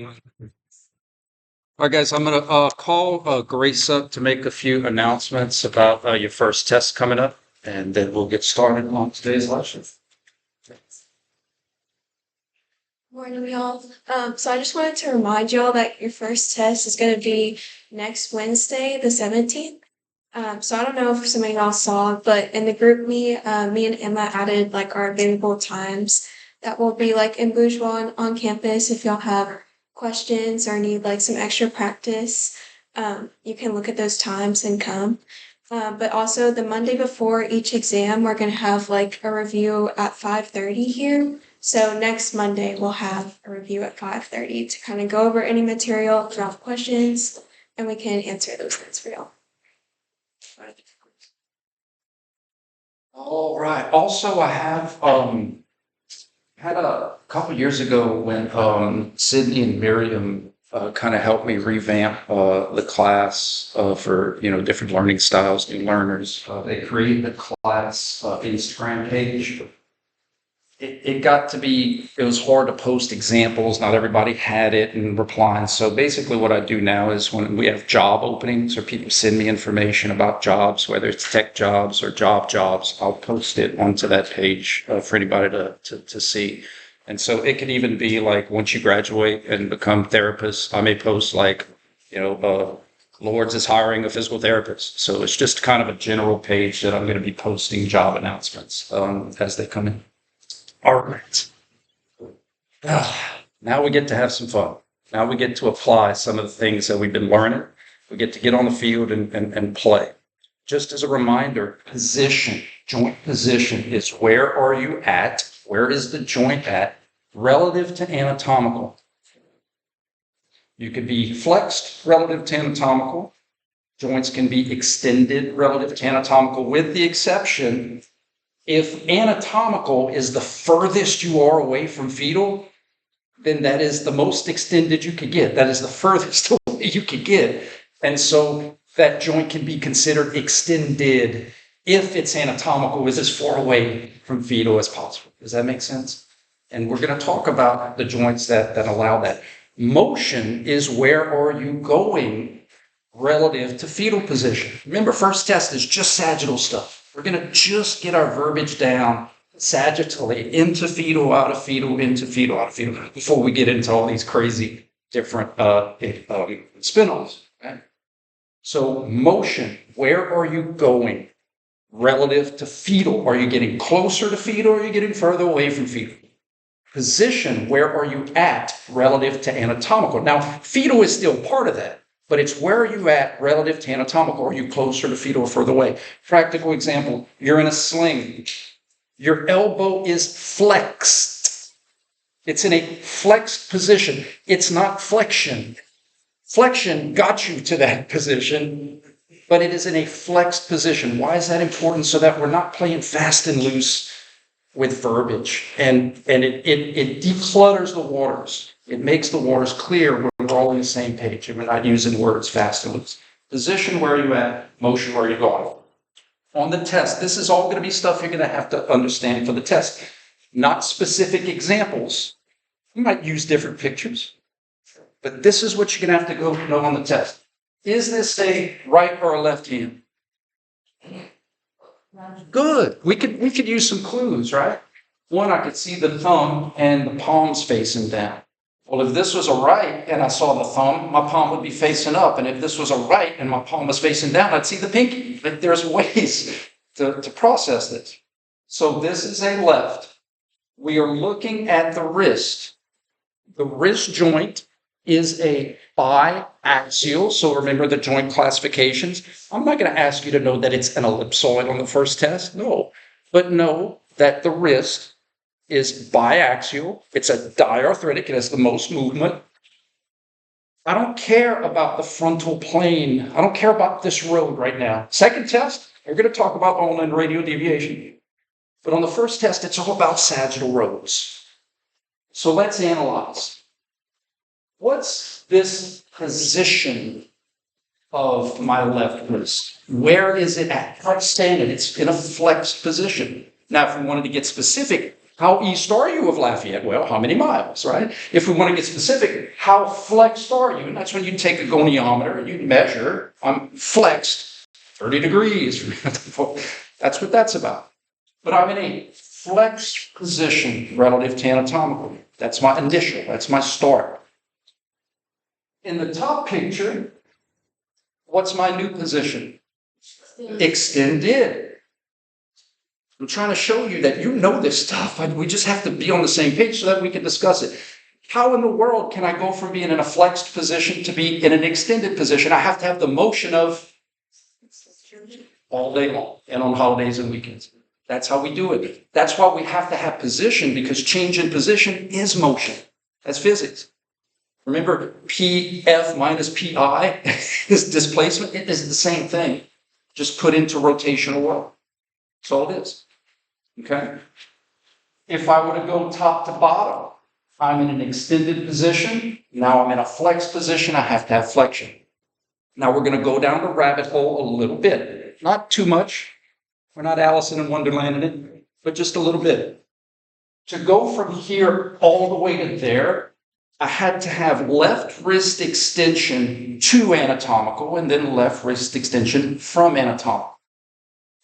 All right, guys, I'm going to call Grace up to make a few announcements about your first test coming up, and then we'll get started on today's lesson. Morning, y'all. So I just wanted to remind y'all that your first test is going to be next Wednesday, the 17th. So I don't know if some of y'all saw, but in the group me and Emma added like our available times that will be like in Bourgeois and on campus. If y'all have questions or need like some extra practice, you can look at those times and come. But also the Monday before each exam, we're gonna have like a review at 5:30 here. So next Monday we'll have a review at 5:30 to kind of go over any material, drop questions, and we can answer those things for y'all. All right. Also, I have had a couple years ago when Sydney and Miriam kind of helped me revamp the class for different learning styles, new learners. They created a class Instagram page. It got to be, it was hard to post examples. Not everybody had it and replying. So basically what I do now is when we have job openings or people send me information about jobs, whether it's tech jobs or jobs, I'll post it onto that page for anybody to see. And so it could even be like once you graduate and become therapists, I may post like, Lords is hiring a physical therapist. So it's just kind of a general page that I'm going to be posting job announcements as they come in. All right. Now we get to have some fun. Now we get to apply some of the things that we've been learning. We get to get on the field and play. Just as a reminder, position, joint position is where are you at? Where is the joint at relative to anatomical? You could be flexed relative to anatomical. Joints can be extended relative to anatomical, with the exception if anatomical is the furthest you are away from fetal, then that is the most extended you could get. That is the furthest away you could get. And so that joint can be considered extended if it's anatomical, is as far away from fetal as possible. Does that make sense? And we're going to talk about the joints that allow that. Motion is where are you going relative to fetal position. Remember, first test is just sagittal stuff. We're going to just get our verbiage down sagittally, into fetal, out of fetal, into fetal, out of fetal, before we get into all these crazy different spin-offs. Okay? So motion, where are you going relative to fetal? Are you getting closer to fetal or are you getting further away from fetal? Position, where are you at relative to anatomical? Now, fetal is still part of that. But it's where are you at relative to anatomical? Are you closer to fetal or further away? Practical example, you're in a sling. Your elbow is flexed. It's in a flexed position. It's not flexion. Flexion got you to that position, but it is in a flexed position. Why is that important? So that we're not playing fast and loose with verbiage. And it declutters the waters. It makes the waters clear when we're all on the same page and we're not using words fast and loose. Position, where are you at? Motion, where are you going? On the test, this is all going to be stuff you're going to have to understand for the test. Not specific examples. You might use different pictures, but this is what you're going to have to go know on the test. Is this a right or a left hand? Good. We could use some clues, right? One, I could see the thumb and the palms facing down. Well, if this was a right and I saw the thumb, my palm would be facing up. And if this was a right and my palm was facing down, I'd see the pinky. Like there's ways to process this. So this is a left. We are looking at the wrist. The wrist joint is a biaxial. So remember the joint classifications. I'm not going to ask you to know that it's an ellipsoid on the first test. No. But know that the wrist is biaxial. It's a diarthritic. It has the most movement. I don't care about the frontal plane. I don't care about this road right now. Second test, we're going to talk about ulnar and radial deviation. But on the first test, it's all about sagittal roads. So let's analyze. What's this position of my left wrist? Where is it at? It's in a flexed position. Now, if we wanted to get specific, How east are you of Lafayette? Well, how many miles, right? If we want to get specific, how flexed are you? And that's when you take a goniometer and you measure, I'm flexed 30 degrees. That's what that's about. But I'm in a flexed position relative to anatomical. That's my initial, that's my start. In the top picture, what's my new position? Extended. I'm trying to show you that you know this stuff. We just have to be on the same page so that we can discuss it. How in the world can I go from being in a flexed position to be in an extended position? I have to have the motion of all day long and on holidays and weekends. That's how we do it. That's why we have to have position, because change in position is motion. That's physics. Remember, PF minus PI is displacement. It is the same thing, just put into rotational world. That's all it is. Okay? If I were to go top to bottom, I'm in an extended position. Now I'm in a flex position. I have to have flexion. Now we're going to go down the rabbit hole a little bit. Not too much. We're not Alice in Wonderland in it, but just a little bit. To go from here all the way to there, I had to have left wrist extension to anatomical and then left wrist extension from anatomical.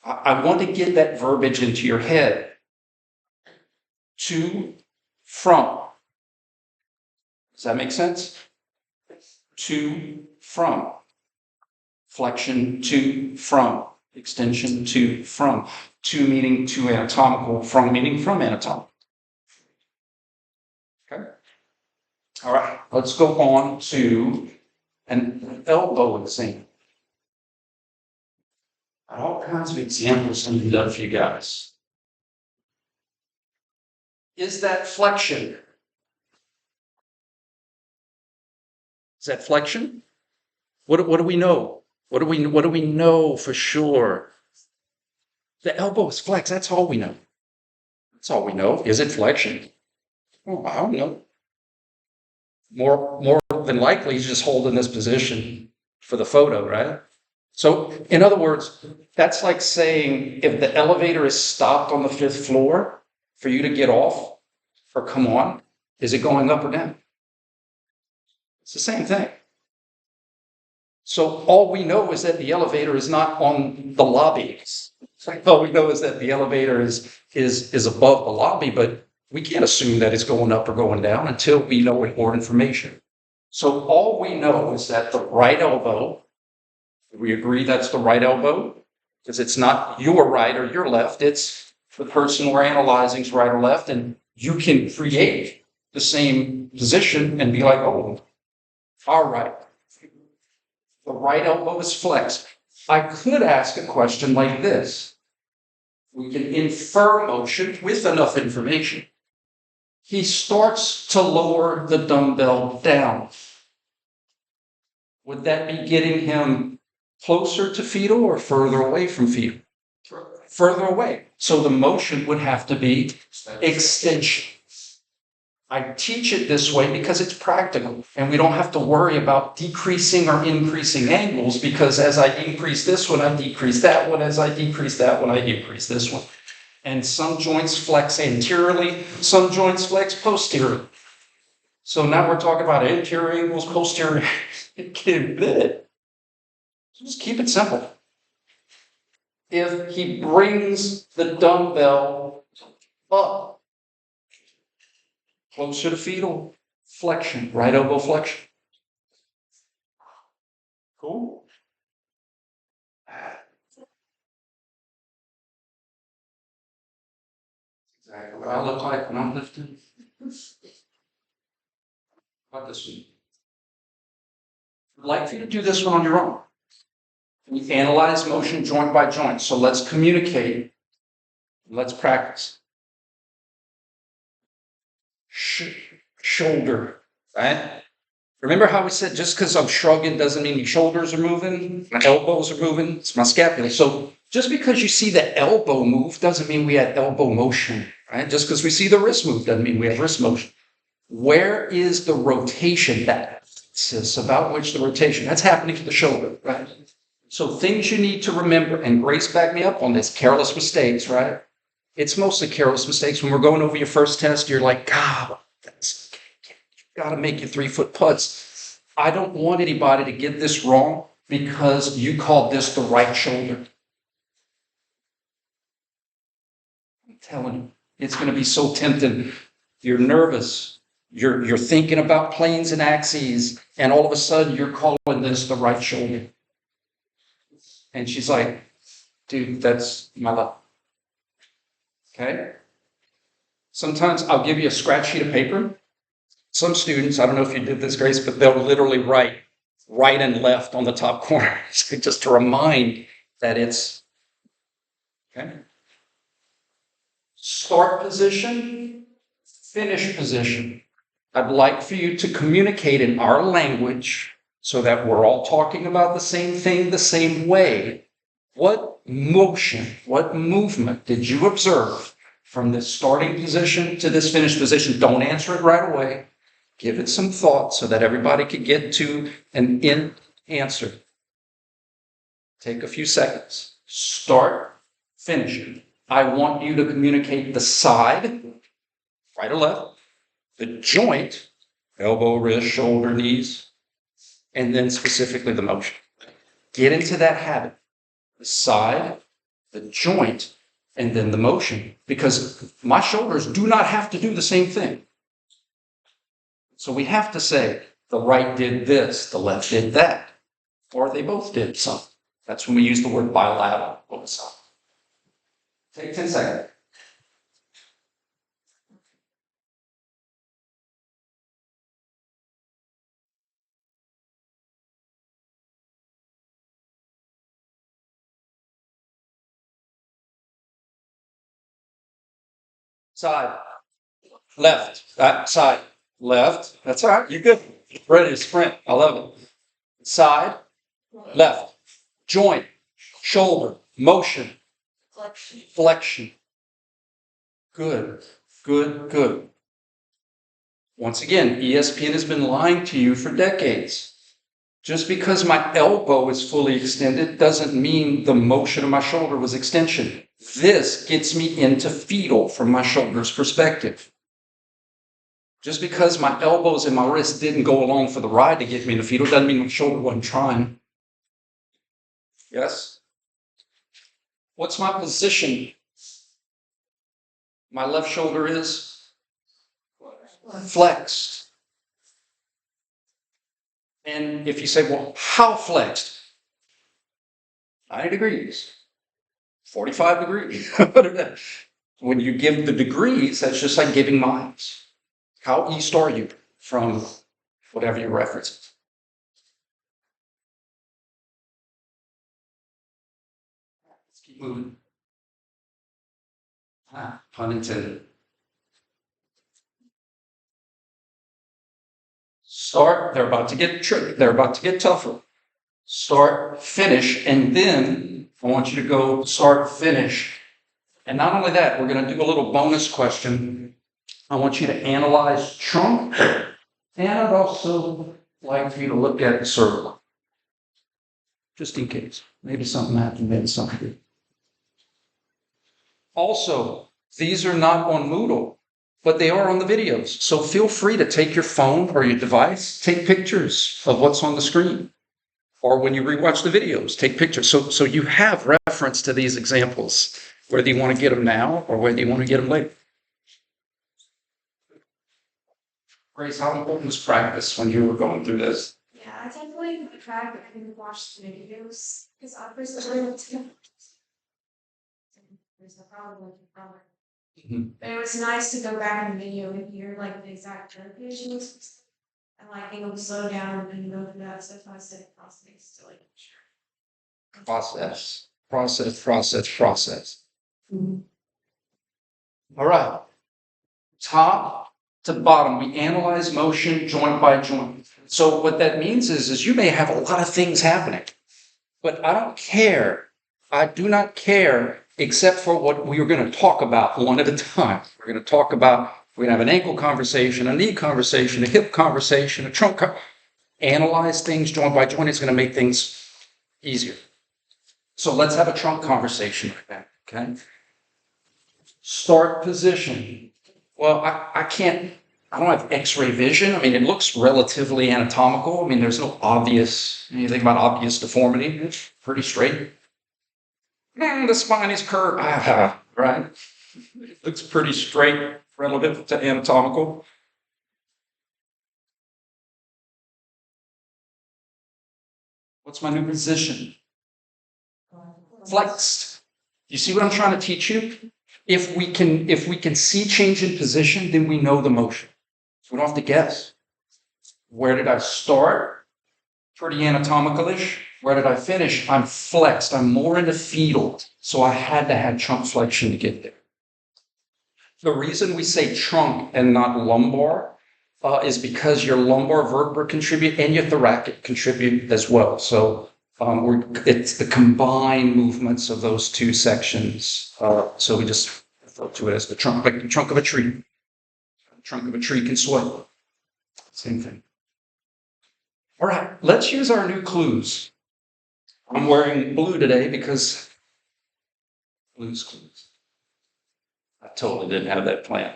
I want to get that verbiage into your head. To, from. Does that make sense? To, from. Flexion to, from. Extension to, from. To meaning to anatomical, from meaning from anatomical. Okay? All right, let's go on to an elbow exam. All kinds of examples to be done for you guys. Is that flexion? Is that flexion? What do we know? What do we know for sure? The elbow is flexed. That's all we know. That's all we know. Is it flexion? Oh, I don't know. More than likely, he's just holding this position for the photo, right? So, in other words, that's like saying if the elevator is stopped on the 5th floor for you to get off or come on, is it going up or down? It's the same thing. So all we know is that the elevator is not on the lobby. All we know is that the elevator is above the lobby, but we can't assume that it's going up or going down until we know more information. So all we know is that the right elbow, we agree that's the right elbow, because it's not your right or your left, it's the person we're analyzing's right or left, and you can create the same position and be like, oh, all right. The right elbow is flexed. I could ask a question like this. We can infer motion with enough information. He starts to lower the dumbbell down. Would that be getting him closer to fetal or further away from fetal? Further away. So the motion would have to be extension. I teach it this way because it's practical, and we don't have to worry about decreasing or increasing angles, because as I increase this one, I decrease that one. As I decrease that one, I decrease this one. And some joints flex anteriorly, some joints flex posteriorly. So now we're talking about anterior angles, posterior. Just keep it simple. If he brings the dumbbell up closer to fetal, flexion, right elbow flexion. Cool. Exactly what I look like when I'm lifting. About this one. I'd like for you to do this one on your own. We analyze motion joint by joint. So let's communicate. Let's practice. Shoulder, right? Remember how we said just because I'm shrugging doesn't mean your shoulders are moving, my elbows are moving, it's my scapula. So just because you see the elbow move doesn't mean we had elbow motion, right? Just because we see the wrist move doesn't mean we have wrist motion. Where is the rotation, that axis about which the rotation, that's happening to the shoulder, right? So things you need to remember, and Grace backed me up on this, careless mistakes, right? It's mostly careless mistakes. When we're going over your first test, you're like, God, you've got to make your 3-foot putts. I don't want anybody to get this wrong because you called this the right shoulder. I'm telling you, it's going to be so tempting. You're nervous. You're thinking about planes and axes, and all of a sudden you're calling this the right shoulder. And she's like, dude, that's my left. Okay? Sometimes I'll give you a scratch sheet of paper. Some students, I don't know if you did this, Grace, but they'll literally write right and left on the top corner just to remind that it's, okay? Start position, finish position. I'd like for you to communicate in our language so that we're all talking about the same thing the same way. What motion, what movement did you observe from this starting position to this finished position? Don't answer it right away. Give it some thought so that everybody could get to an end answer. Take a few seconds. Start, finish it. I want you to communicate the side, right or left, the joint, elbow, wrist, shoulder, knees, and then specifically the motion. Get into that habit. The side, the joint, and then the motion, because my shoulders do not have to do the same thing. So we have to say the right did this, the left did that, or they both did something. That's when we use the word bilateral. Take 10 seconds. Side, left, side, left. That's all right. You're good. Ready to sprint. I love it. Side, left, joint, shoulder, motion, flexion. Good, good, good. Once again, ESPN has been lying to you for decades. Just because my elbow is fully extended doesn't mean the motion of my shoulder was extension. This gets me into fetal from my shoulder's perspective. Just because my elbows and my wrist didn't go along for the ride to get me into fetal doesn't mean my shoulder wasn't trying. Yes? What's my position? My left shoulder is flexed. And if you say, well, how flexed? 90 degrees, 45 degrees. When you give the degrees, that's just like giving miles. How east are you from whatever your reference is? Let's keep moving. Pun intended. Start, they're about to get tricky, they're about to get tougher. Start, finish, and then I want you to go start, finish. And not only that, we're going to do a little bonus question. I want you to analyze trunk, and I'd also like for you to look at the circle. Just in case. Maybe something happened, maybe something did. Also, these are not on Moodle, but they are on the videos. So feel free to take your phone or your device, take pictures of what's on the screen. Or when you rewatch the videos, take pictures. So you have reference to these examples, whether you want to get them now or whether you want to get them later. Grace, how important was practice when you were going through this? Yeah, I definitely tried and watched the videos because I personally went to there's a problem. But it was nice to go back in the video and hear like the exact terminations and like being able to slow down and go through that stuff. I said process to like sure. Process. All right. Top to bottom, we analyze motion joint by joint. So what that means is you may have a lot of things happening, but I don't care. I do not care except for what we are going to talk about one at a time. We're going to talk about, we're going to have an ankle conversation, a knee conversation, a hip conversation, a trunk analyze things joint by joint is going to make things easier. So let's have a trunk conversation like that, okay? Start position. Well, I can't, I don't have x-ray vision. I mean, it looks relatively anatomical. I mean, there's no obvious, anything about obvious deformity. It's pretty straight. The spine is curved. Right? It looks pretty straight relative to anatomical. What's my new position? Flexed. You see what I'm trying to teach you? If we can see change in position, then we know the motion. So we don't have to guess. Where did I start? Pretty anatomical-ish. Where did I finish? I'm flexed. I'm more in the fetal. So I had to have trunk flexion to get there. The reason we say trunk and not lumbar is because your lumbar vertebra contribute and your thoracic contribute as well. So it's the combined movements of those two sections. So we just refer to it as the trunk, like the trunk of a tree. The trunk of a tree can sway. Same thing. All right, let's use our new clues. I'm wearing blue today because blue's clues. I totally didn't have that planned.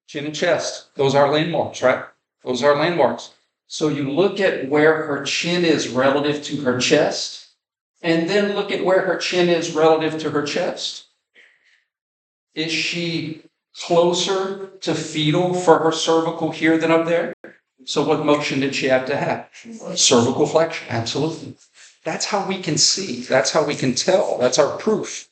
Chin and chest, those are landmarks, right? Those are landmarks. So you look at where her chin is relative to her chest, and then look at where her chin is relative to her chest. Is she closer to fetal for her cervical here than up there? So what motion did she have to have? Cervical flexion, absolutely. That's how we can see. That's how we can tell. That's our proof.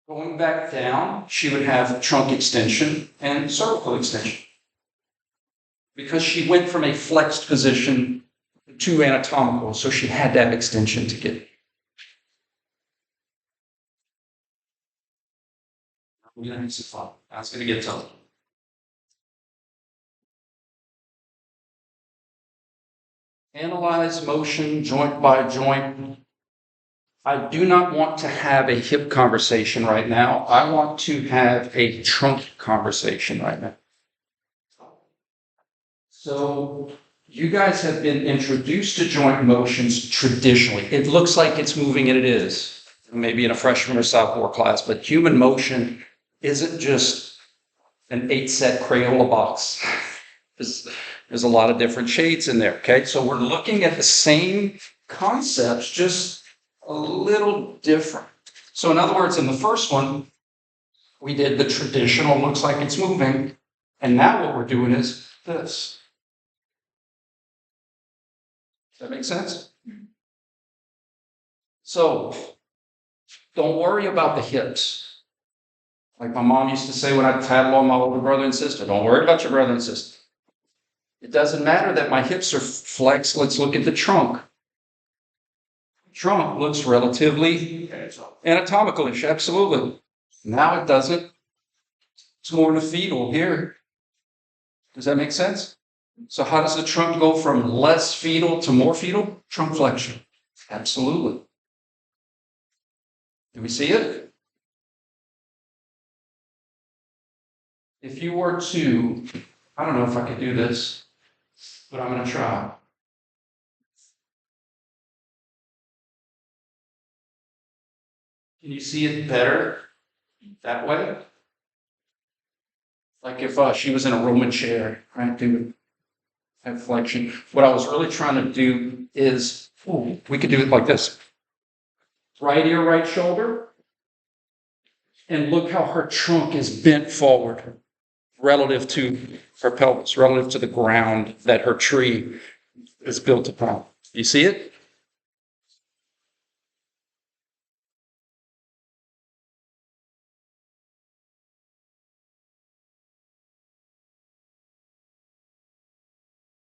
Going back down, she would have trunk extension and cervical extension. Because she went from a flexed position to anatomical, so she had to have extension to get it. That's going to get tough. Analyze motion joint by joint. I do not want to have a hip conversation right now. I want to have a trunk conversation right now. So you guys have been introduced to joint motions traditionally. It looks like it's moving, and it is. Maybe in a freshman or sophomore class, but human motion isn't just an 8-set Crayola box. There's a lot of different shades in there, okay? So we're looking at the same concepts, just a little different. So in other words, in the first one, we did the traditional, looks like it's moving, and now what we're doing is this. Does that make sense? So don't worry about the hips. Like my mom used to say when I'd tattle on my older brother and sister, don't worry about your brother and sister. It doesn't matter that my hips are flexed. Let's look at the trunk. Trunk looks relatively anatomical-ish, absolutely. Now it doesn't. It's more in the fetal here. Does that make sense? So how does the trunk go from less fetal to more fetal? Trunk flexion. Absolutely. Do we see it? If you were to, I don't know if I could do this, but I'm going to try. Can you see it better that way? Like if she was in a Roman chair, right? They would have flexion. What I was really trying to do is, we could do it like this. Right ear, right shoulder. And look how her trunk is bent forward relative to her pelvis, relative to the ground that her tree is built upon. You see it?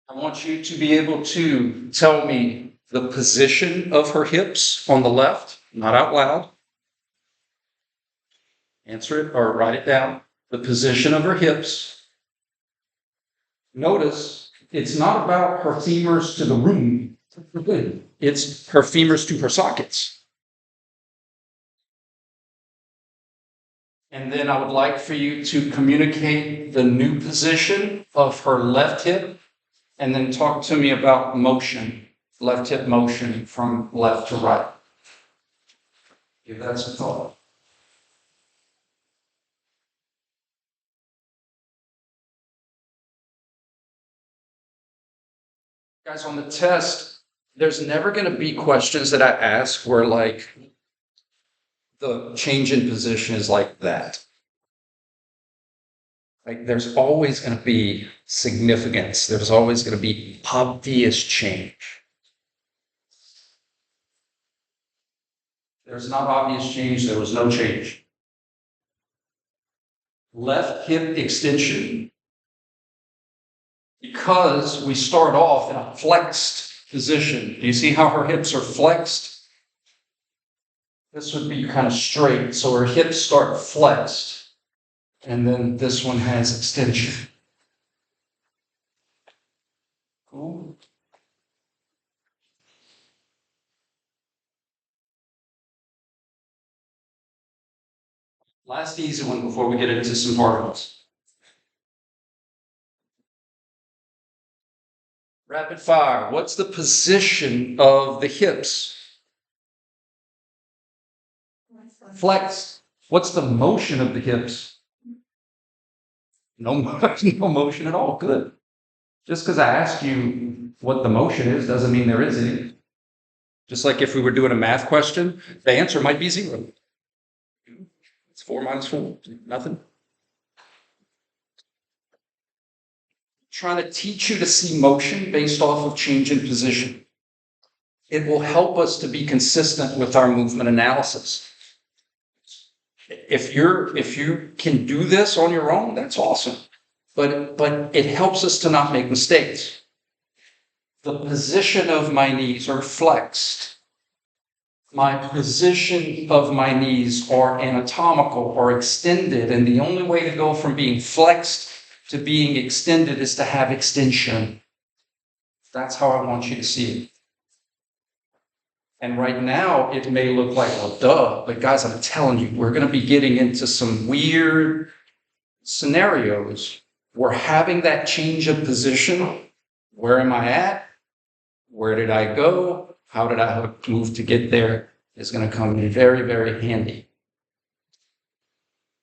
I want you to be able to tell me the position of her hips on the left, not out loud. Answer it or write it down. The position of her hips. Notice it's not about her femurs to the room. It's her femurs to her sockets. And then I would like for you to communicate the new position of her left hip And then talk to me about motion, left hip motion from left to right. Give that some thought. Guys, on the test, there's never going to be questions that I ask where like the change in position is like that. Like there's always going to be significance. There's always going to be obvious change. There's not obvious change. There was no change. Left hip extension. Because we start off in a flexed position. Do you see how her hips are flexed? This would be kind of straight. So her hips start flexed. And then this one has extension. Cool. Last easy one before we get into some hard ones. Rapid fire. What's the position of the hips? Flex. What's the motion of the hips? No, no motion at all. Good. Just because I asked you what the motion is doesn't mean there is any. Just like if we were doing a math question, the answer might be 0. It's 4 minus 4. Nothing. Trying to teach you to see motion based off of change in position. It will help us to be consistent with our movement analysis. If you can do this on your own, that's awesome. But it helps us to not make mistakes. The position of my knees are flexed. My position of my knees are anatomical or extended, and the only way to go from being flexed to being extended is to have extension. That's how I want you to see it. And right now, it may look like, well, duh, but guys, I'm telling you, we're going to be getting into some weird scenarios. We're having that change of position. Where am I at? Where did I go? How did I move to get there? Is going to come in very, very handy.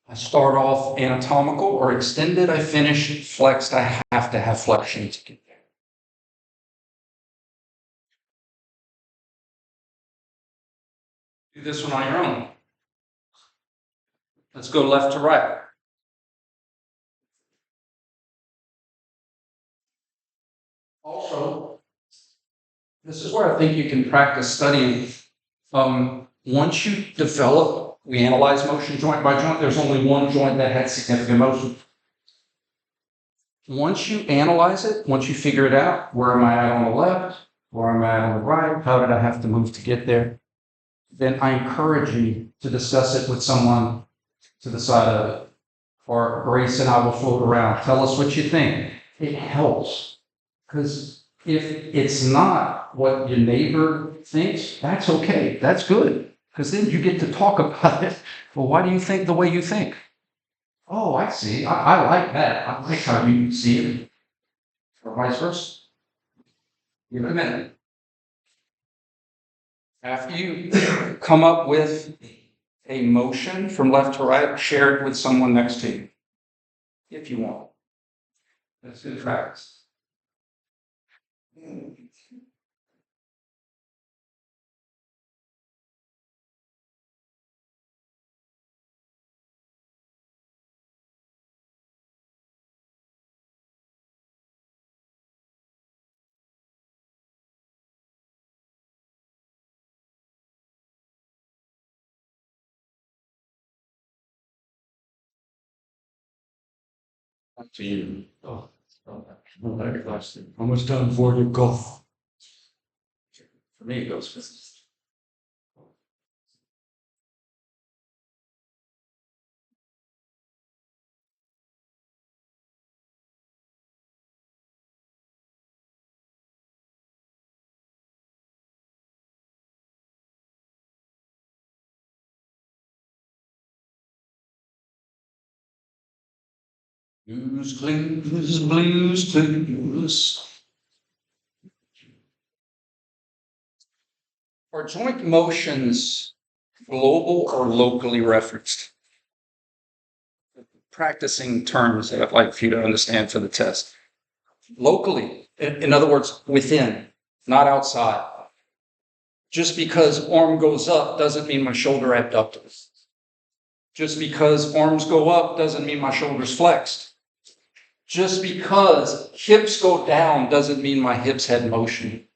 I start off anatomical or extended. I finish flexed. I have to have flexion to get there. Do this one on your own. Let's go left to right. Also, this is where I think you can practice studying. Once you develop, we analyze motion joint by joint. There's only one joint that had significant motion. Once you analyze it, once you figure it out, where am I at on the left? Where am I at on the right? How did I have to move to get there? Then I encourage you to discuss it with someone to the side of it. Or Grace and I will float around. Tell us what you think. It helps. Because if it's not what your neighbor thinks, that's okay. That's good. Because then you get to talk about it. Well, why do you think the way you think? Oh, I see. I like that. I like how you see it. Or vice versa. Give it a minute. After you come up with a motion from left to right, share it with someone next to you, if you want. That's good practice. Up to you. Oh, how much time before you golf? For me, it goes fast. Blues, blues, blues, blues. Are joint motions global or locally referenced? Practicing terms that I'd like for you to understand for the test. Locally, in other words, within, not outside. Just because arm goes up doesn't mean my shoulder abducted. Just because arms go up doesn't mean my shoulder's flexed. Just because hips go down doesn't mean my hips had motion.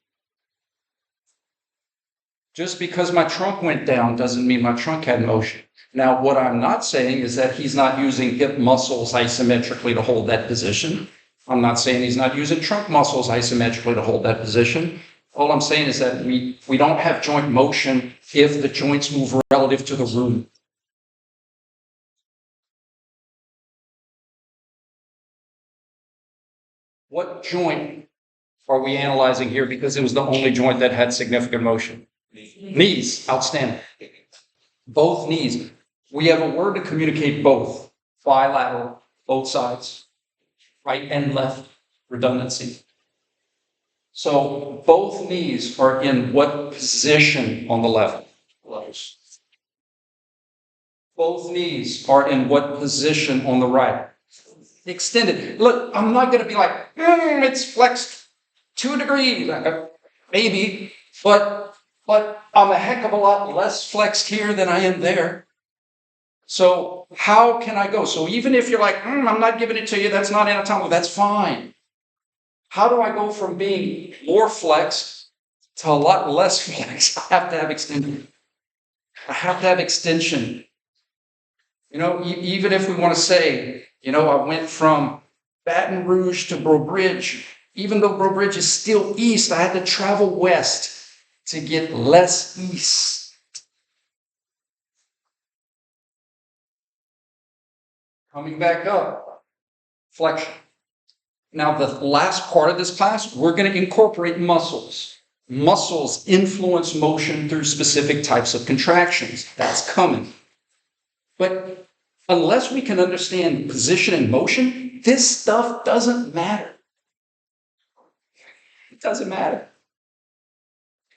Just because my trunk went down doesn't mean my trunk had motion. Now, what I'm not saying is that he's not using hip muscles isometrically to hold that position. I'm not saying he's not using trunk muscles isometrically to hold that position. All I'm saying is that we don't have joint motion if the joints move relative to the room. What joint are we analyzing here? Because it was the only joint that had significant motion. Knees, outstanding. Both knees. We have a word to communicate both. Bilateral, both sides. Right and left, redundancy. So both knees are in what position on the left? Both knees are in what position on the right? Extended. Look, I'm not going to be like, it's flexed 2 degrees, maybe, but I'm a heck of a lot less flexed here than I am there. So how can I go? So even if you're like, I'm not giving it to you, that's not anatomical, that's fine. How do I go from being more flexed to a lot less flexed? I have to have extension. I have to have extension. You know, even if we want to say, I went from Baton Rouge to Breaux Bridge, even though Breaux Bridge is still east, I had to travel west to get less east. Coming back up, flexion. Now, the last part of this class, we're going to incorporate muscles. Muscles influence motion through specific types of contractions. That's coming. But unless we can understand position and motion, this stuff doesn't matter. It doesn't matter.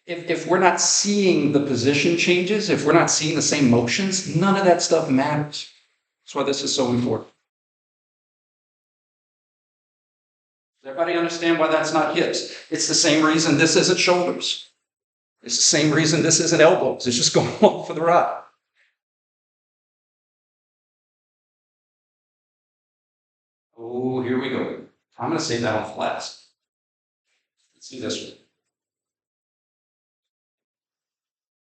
If we're not seeing the position changes, if we're not seeing the same motions, none of that stuff matters. That's why this is so important. Does everybody understand why that's not hips? It's the same reason this isn't shoulders. It's the same reason this isn't elbows. It's just going on for the ride. Oh, here we go. I'm going to save that on for last. Let's do this one.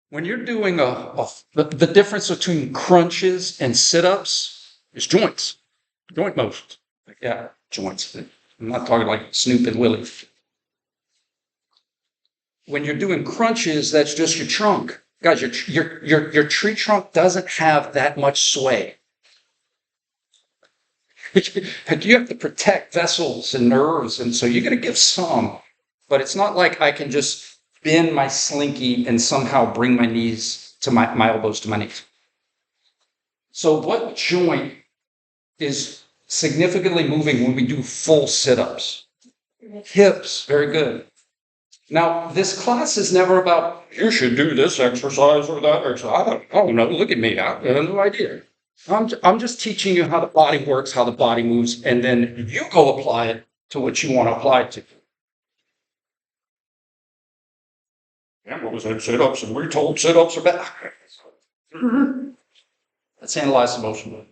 When you're doing the difference between crunches and sit-ups is joints, joint motions. Yeah, joints. I'm not talking like Snoop and Willie. When you're doing crunches, that's just your trunk. Guys, your tree trunk doesn't have that much sway. You have to protect vessels and nerves, and so you're going to give some, but it's not like I can just bend my slinky and somehow bring my knees to my elbows to my knees. So what joint is significantly moving when we do full sit-ups? Hips, very good. Now, this class is never about, you should do this exercise or that exercise. I don't know, look at me, I have no idea. I'm just teaching you how the body works, how the body moves, and then you go apply it to what you want to apply it to. Campbell said sit-ups, and we're told sit-ups are bad. Let's analyze the motion.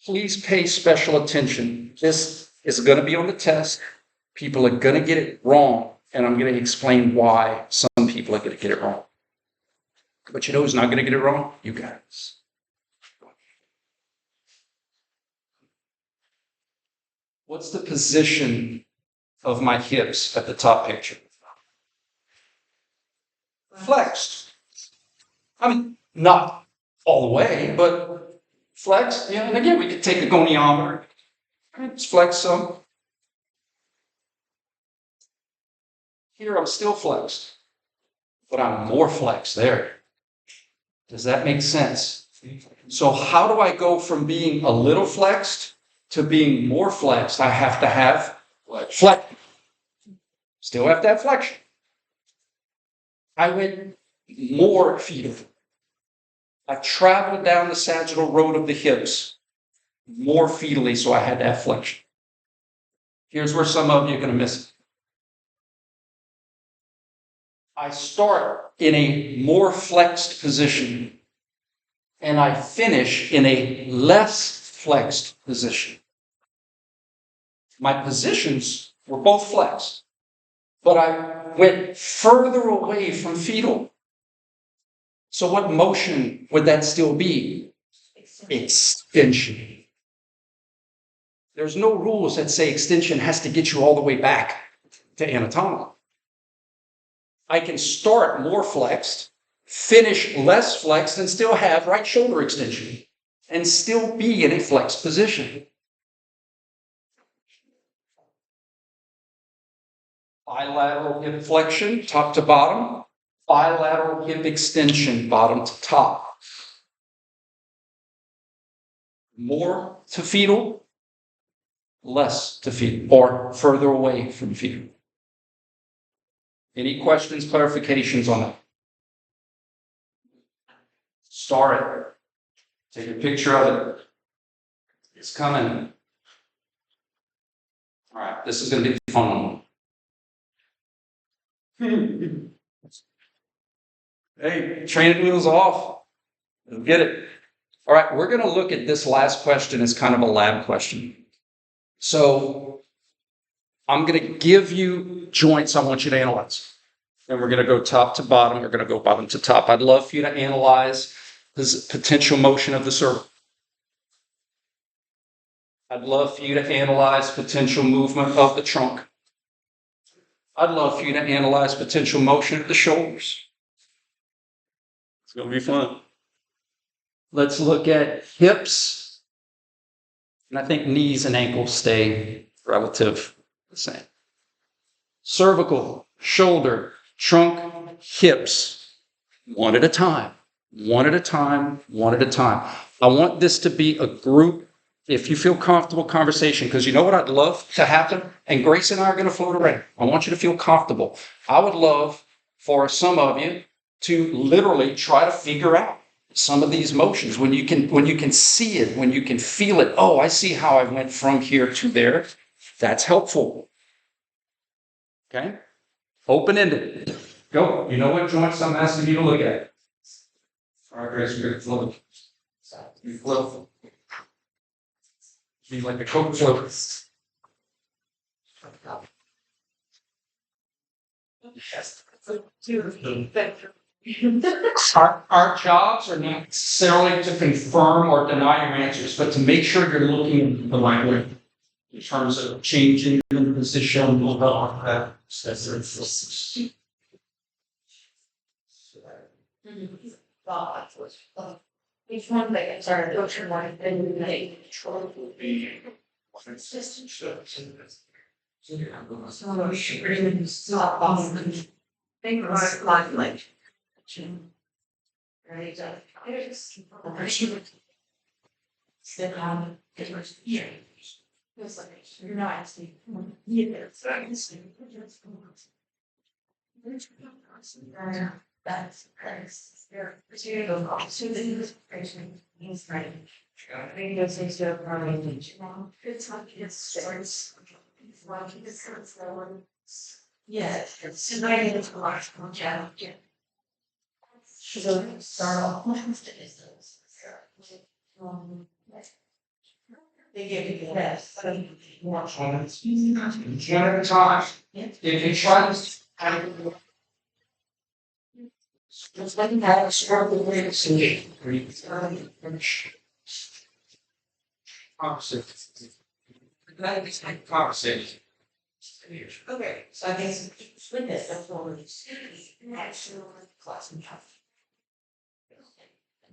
Please pay special attention. This is going to be on the test. People are going to get it wrong, and I'm going to explain why some people are going to get it wrong. But you know who's not going to get it wrong? You guys. What's the position of my hips at the top picture? Flexed. I mean, not all the way, but flexed. Yeah, and again, we could take a goniometer. Just flex some. Here, I'm still flexed, but I'm more flexed there. Does that make sense? So how do I go from being a little flexed to being more flexed? I have to have flex. Still have that flexion. I went more fetal. I traveled down the sagittal road of the hips more fetally, so I had that flexion. Here's where some of you are going to miss it. I start in a more flexed position, and I finish in a less flexed position. My positions were both flexed, but I went further away from fetal. So what motion would that still be? Extension. There's no rules that say extension has to get you all the way back to anatomical. I can start more flexed, finish less flexed, and still have right shoulder extension, and still be in a flexed position. Bilateral hip flexion, top to bottom. Bilateral hip extension, bottom to top. More to fetal, less to fetal, or further away from fetal. Any questions, clarifications on that? Start it. Take a picture of it. It's coming. All right, this is going to be the fun one. Hey, training wheels off. Get it. All right, we're going to look at this last question as kind of a lab question. So I'm going to give you joints I want you to analyze. And we're going to go top to bottom. We're going to go bottom to top. I'd love for you to analyze this potential motion of the cervical. I'd love for you to analyze potential movement of the trunk. I'd love for you to analyze potential motion of the shoulders. It's going to be fun. Let's look at hips. And I think knees and ankles stay relative the same. Cervical, shoulder, trunk, hips. One at a time. One at a time. One at a time. I want this to be a group, if you feel comfortable, conversation, because you know what I'd love to happen? And Grace and I are going to float around. I want you to feel comfortable. I would love for some of you to literally try to figure out some of these motions when you can see it, when you can feel it. Oh, I see how I went from here to there. That's helpful. Okay? Open-ended. Go. You know what joints I'm asking you to look at. All right, Grace, we're going to float. You float. Be like a Coke float. Our jobs are not necessarily to confirm or deny your answers, but to make sure you're looking the right way in terms of changing the position. Each one they started ocean line and they control would be consistent. So she really stop Boston. Think about like right sit down here. It's like you're not asking that's your pursuit of opportunities, means right. Radio takes you up from it's like it's stories. It's like it's one. Yeah, it's very large challenge. So start off they give you the best. One at a time. If you try to just letting that sort of way to see conversation. That is like conversation. Okay, so I guess with this, that's what we're actually class and half.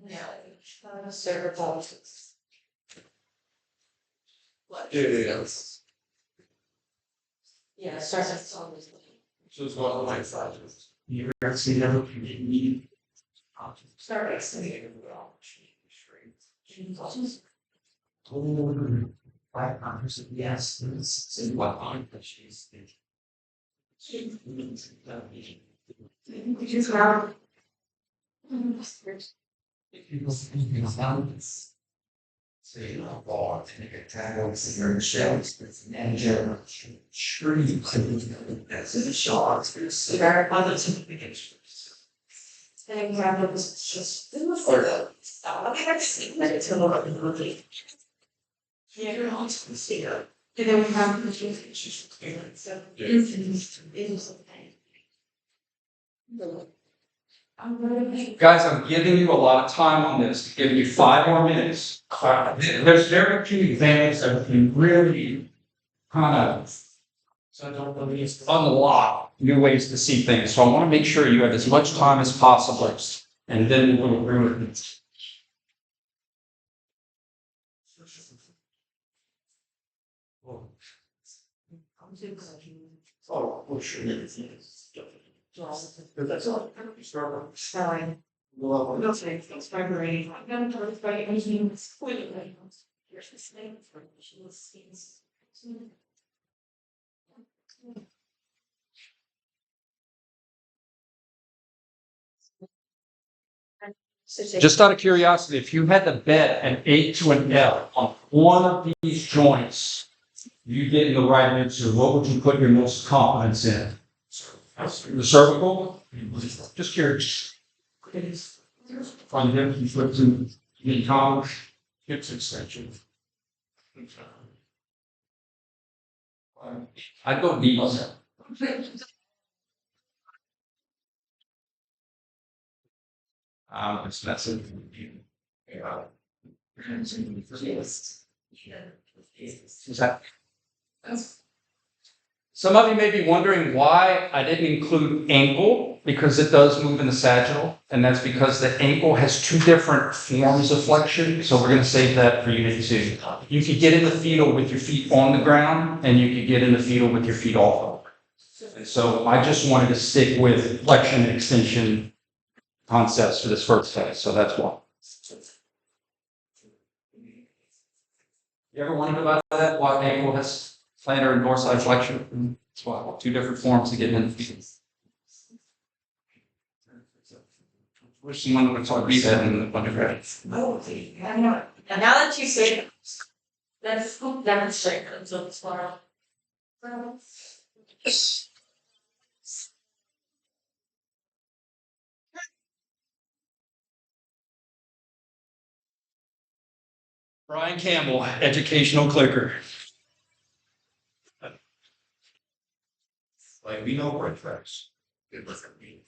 Yeah, server policies. Yeah, starts at song is So it's one of my slides. start extending. Yes, this is what I'm she's Just around. So you know, ball, take a tackle, your shells, and your tree, that's in the shots, it's very positive against. And grab it was just. I had to see that it's a lot of movie. Yeah, you're on to see it. And then we have the change. So it's something. Guys, I'm giving you a lot of time on this, giving you 5 more minutes. There's very few examples that can really kind of unlock new ways to see things. So I want to make sure you have as much time as possible, and then we'll go through it. Oh, for sure. That's all. Sorry. Well, No, thanks, that's my brain. I'm gonna try to find anything that's quite like. Here's this thing for Just out of curiosity, if you had to bet an A to an L on one of these joints, you getting the right answer, what would you put your most confidence in? The cervical? Just curious. Find him, he flips in college, hips extension. I'd go B. It's messy. Yeah. Is that? Some of you may be wondering why I didn't include ankle, because it does move in the sagittal, and that's because the ankle has 2 different forms of flexion, so we're going to save that for unit 2. You could get in the fetal with your feet on the ground, and you could get in the fetal with your feet off. And so I just wanted to stick with flexion and extension concepts for this first test, so that's why. You ever wondered about that? Why ankle has plantar and dorsal flexion? That's why 2 different forms to get in the feet. Wish someone would talk me that in the undergrad. Oh, I know. And now that you say it, let's demonstrate it until tomorrow. Brian Campbell, educational clicker. like we know where tracks. It doesn't mean.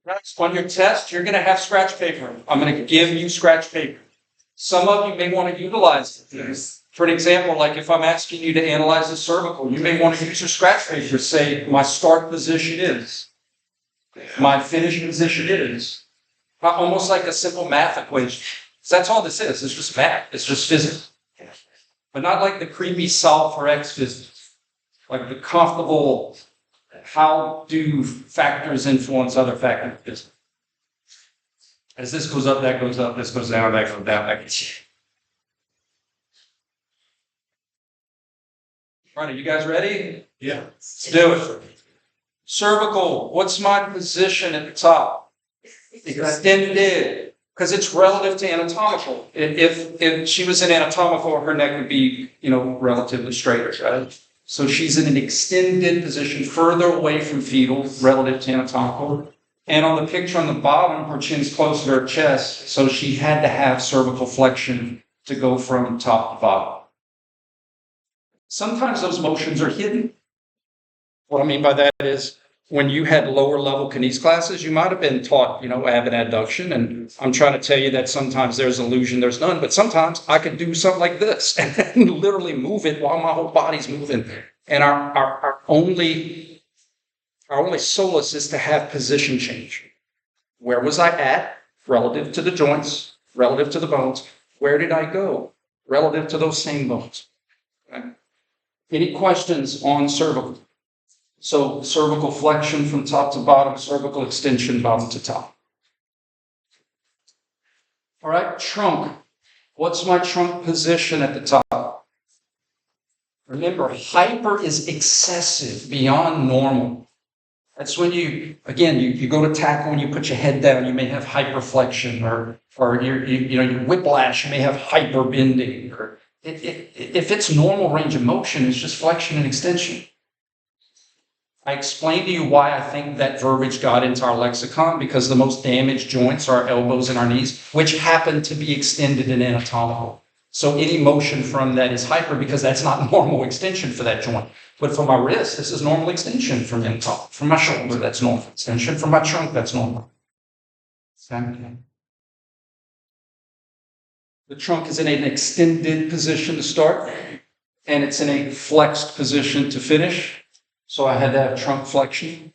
Next, on your test, you're going to have scratch paper. I'm going to give you scratch paper. Some of you may want to utilize it. For an example, like if I'm asking you to analyze the cervical, you may want to use your scratch paper. Say, my start position is. My finish position is. Almost like a simple math equation. So that's all this is. It's just math. It's just physics. But not like the creepy solve for X physics. Like the comfortable, how do factors influence other factors of physics? As this goes up, that goes up, this goes down, that goes down, that goes down. Right, are you guys ready? Yeah. Let's do it. Cervical, what's my position at the top? Extended, because it's relative to anatomical. If she was in anatomical, her neck would be, relatively straighter, right? So she's in an extended position, further away from fetal, relative to anatomical. And on the picture on the bottom, her chin's closer to her chest, so she had to have cervical flexion to go from top to bottom. Sometimes those motions are hidden. What I mean by that is, when you had lower level KNES classes, you might have been taught, ab and adduction. And I'm trying to tell you that sometimes there's illusion, there's none. But sometimes I could do something like this and literally move it while my whole body's moving. And our only solace is to have position change. Where was I at relative to the joints, relative to the bones? Where did I go relative to those same bones? Okay. Any questions on cervical? So cervical flexion from top to bottom, cervical extension bottom to top. All right, trunk. What's my trunk position at the top? Remember, hyper is excessive, beyond normal. That's when you go to tackle and you put your head down, you may have hyperflexion, or you whiplash, you may have hyperbending. Or if it's normal range of motion, it's just flexion and extension. I explained to you why I think that verbiage got into our lexicon, because the most damaged joints are our elbows and our knees, which happen to be extended and anatomical. So any motion from that is hyper, because that's not normal extension for that joint. But for my wrist, this is normal extension from top. From my shoulder, that's normal extension. From my trunk, that's normal. Okay. The trunk is in an extended position to start, and it's in a flexed position to finish. So I had to have trunk flexion,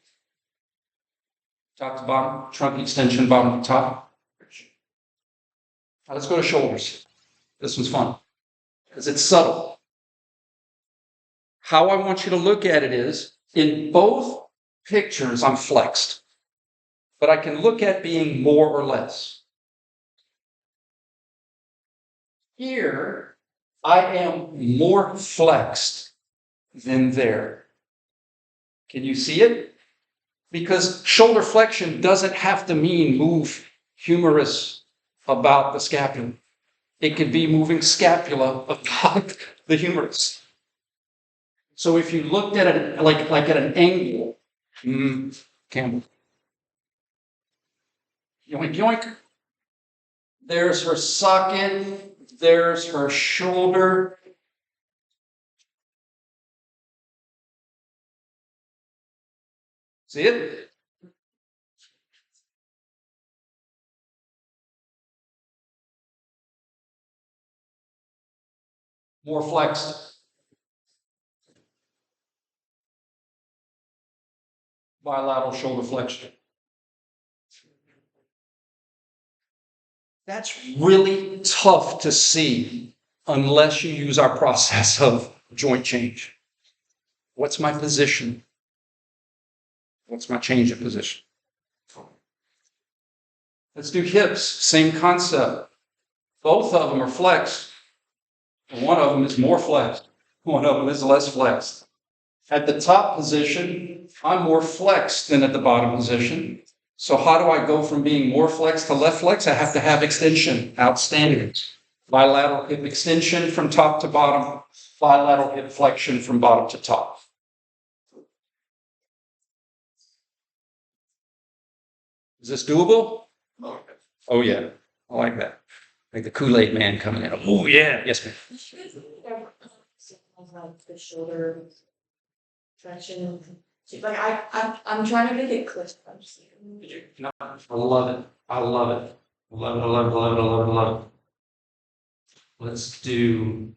top to bottom, trunk extension, bottom to top. Now let's go to shoulders. This one's fun because it's subtle. How I want you to look at it is, in both pictures, I'm flexed, but I can look at being more or less. Here, I am more flexed than there. Can you see it? Because shoulder flexion doesn't have to mean move humerus about the scapula. It could be moving scapula about the humerus. So if you looked at it like at an angle, Campbell, yoink, yoink. There's her socket, there's her shoulder. See it? More flexed. Bilateral shoulder flexion. That's really tough to see unless you use our process of joint change. What's my position? What's my change of position? Let's do hips, same concept. Both of them are flexed. One of them is more flexed. One of them is less flexed. At the top position, I'm more flexed than at the bottom position. So how do I go from being more flexed to less flexed? I have to have extension. Outstanding. Bilateral hip extension from top to bottom. Bilateral hip flexion from bottom to top. Is this doable? Oh, yeah. I like that. Like the Kool-Aid man coming in. Oh, yeah. Yes, ma'am. Like the shoulder traction. Like I'm trying to make it clear. I'm just No, I love it. I love it. I love it. I love it. I love it. I love it. I love it. Let's do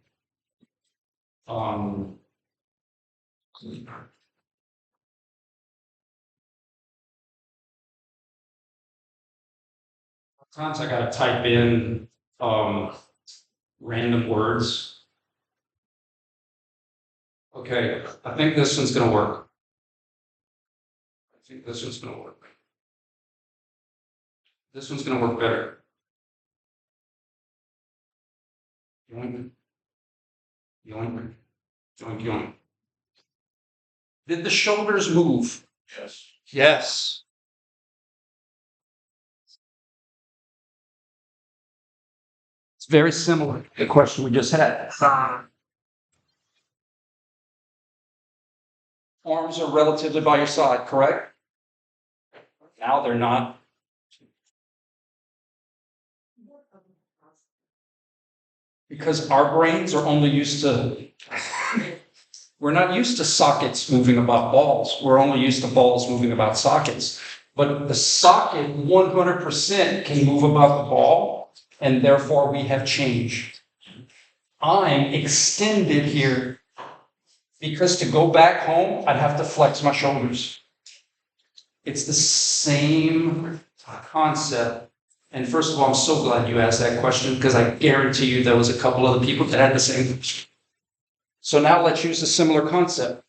sometimes I gotta type in random words. Okay, I think this one's gonna work. I think this one's gonna work. This one's gonna work better. Yoink. Yoink. Yoink, yoink. Did the shoulders move? Yes. Yes. It's very similar to the question we just had. Arms are relatively by your side, correct? Now they're not. Because our brains are only used to, we're not used to sockets moving about balls. We're only used to balls moving about sockets. But the socket 100% can move about the ball, and therefore we have change. I'm extended here because to go back home, I'd have to flex my shoulders. It's the same concept. And first of all, I'm so glad you asked that question because I guarantee you there was a couple other people that had the same question. So now let's use a similar concept.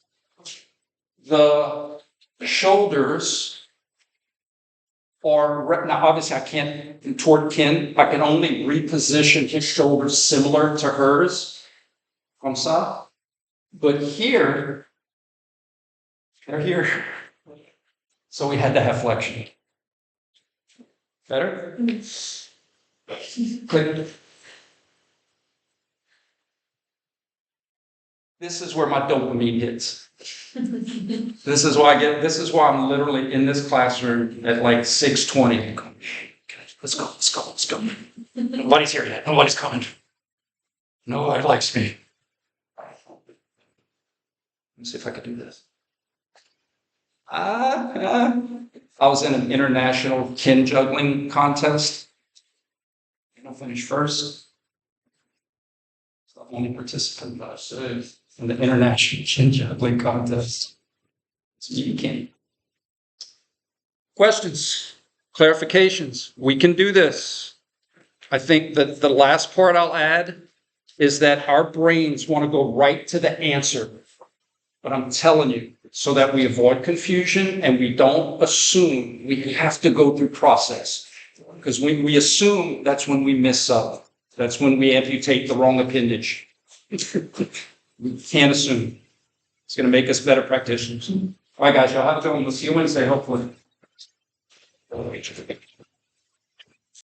The shoulders now obviously I can't, toward Ken, I can only reposition his shoulders similar to hers. Comme ça. But here, they're here. So we had to have flexion. Better? Click. This is where my dopamine hits. This is why I'm literally in this classroom at like 6:20. Let's go. Nobody's here yet. Nobody's coming. Nobody likes me. Let me see if I can do this. I was in an international kin juggling contest. I finished first. So I'm the only participant that I served in the international kin juggling contest. It's me, Ken. Questions, clarifications. We can do this. I think that the last part I'll add is that our brains want to go right to the answer. But I'm telling you, so that we avoid confusion and we don't assume, we have to go through process. Because when we assume, that's when we miss up. That's when we amputate the wrong appendage. We can't assume. It's going to make us better practitioners. All right, guys, y'all have a good one. We'll see you Wednesday, hopefully.